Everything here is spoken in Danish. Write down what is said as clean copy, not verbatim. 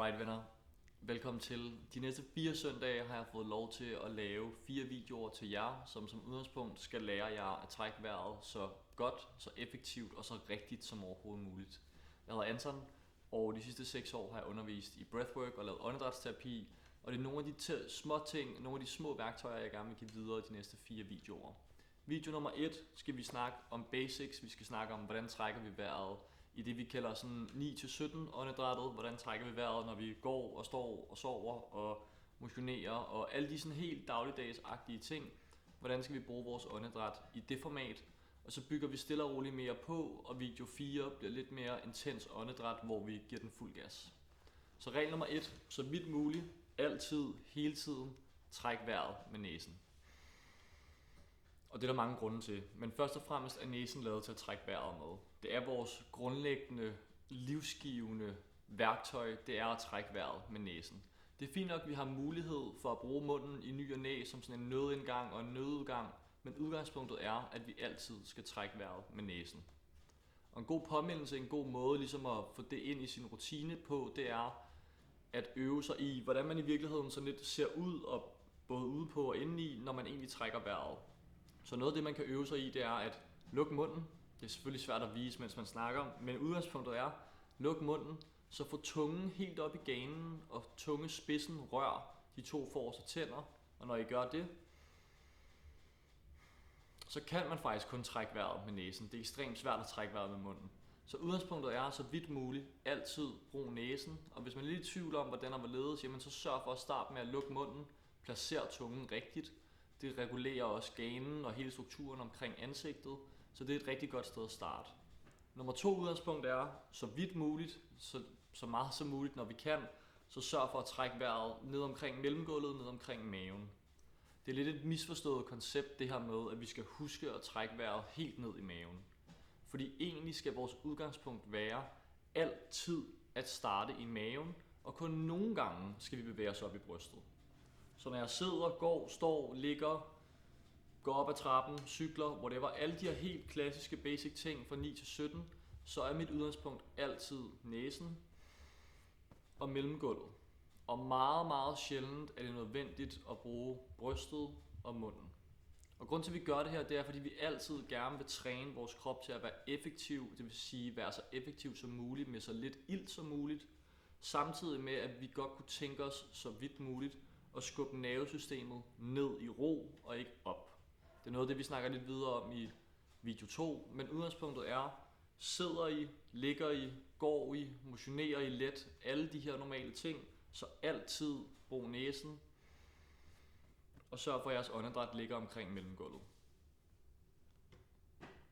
Alright venner, velkommen til. De næste 4 søndage har jeg fået lov til at lave 4 videoer til jer, som udgangspunkt skal lære jer at trække vejret så godt, så effektivt og så rigtigt som overhovedet muligt. Jeg hedder Anton, og de sidste 6 år har jeg undervist i breathwork og lavet åndedrætsterapi, og det er nogle af de små ting, nogle af de små værktøjer, jeg gerne vil give videre i de næste 4 videoer. Video nummer 1 skal vi snakke om basics, vi skal snakke om, hvordan trækker vi vejret i det vi kalder sådan 9-17 åndedrættet, hvordan trækker vi vejret, når vi går og står og sover og motionerer og alle de sådan helt dagligdagsagtige ting. Hvordan skal vi bruge vores åndedræt i det format, og så bygger vi stille og roligt mere på, og video 4 bliver lidt mere intens åndedræt, hvor vi giver den fuld gas. Så regel nummer 1, så vidt muligt, altid, hele tiden, træk vejret med næsen. Og det er der mange grunde til, men først og fremmest er næsen lavet til at trække vejret med. Det er vores grundlæggende, livsgivende værktøj, det er at trække vejret med næsen. Det er fint nok, at vi har mulighed for at bruge munden i ny og næ som sådan en nødindgang og en nødudgang, men udgangspunktet er, at vi altid skal trække vejret med næsen. Og en god påmindelse, en god måde ligesom at få det ind i sin rutine på, det er at øve sig i, hvordan man i virkeligheden sådan lidt ser ud, og både ude på og indeni, når man egentlig trækker vejret. Så noget af det, man kan øve sig i, det er at lukke munden. Det er selvfølgelig svært at vise, mens man snakker, men udgangspunktet er, luk munden, så få tungen helt op i ganen, og tungespidsen rør de 2 forreste tænder. Og når I gør det, så kan man faktisk kun trække vejret med næsen. Det er ekstremt svært at trække vejret med munden. Så udgangspunktet er, så vidt muligt, altid brug næsen. Og hvis man er lidt i tvivl om, hvordan og hvorledes, jamen så sørg for at starte med at lukke munden, placer tungen rigtigt. Det regulerer også ganen og hele strukturen omkring ansigtet, så det er et rigtig godt sted at starte. Nummer 2 udgangspunkt er, så vidt muligt, så meget som muligt, når vi kan, så sørg for at trække vejret ned omkring mellemgulvet, ned omkring maven. Det er lidt et misforstået koncept, det her med, at vi skal huske at trække vejret helt ned i maven. Fordi egentlig skal vores udgangspunkt være altid at starte i maven, og kun nogle gange skal vi bevæge os op i brystet. Så når jeg sidder, går, står, ligger, går op ad trappen, cykler, whatever, alle de her helt klassiske basic ting fra 9-17, så er mit udgangspunkt altid næsen og mellemgulvet. Og meget, meget sjældent er det nødvendigt at bruge brystet og munden. Og grunden til, at vi gør det her, det er, fordi vi altid gerne vil træne vores krop til at være effektiv, det vil sige være så effektiv som muligt, med så lidt ilt som muligt, samtidig med, at vi godt kunne tænke os så vidt muligt og skubbe nervesystemet ned i ro og ikke op. Det er noget af det, vi snakker lidt videre om i video 2, men udgangspunktet er, sidder I, ligger I, går I, motionerer I let, alle de her normale ting, så altid brug næsen, og sørg for, at jeres åndedræt ligger omkring mellemgulvet.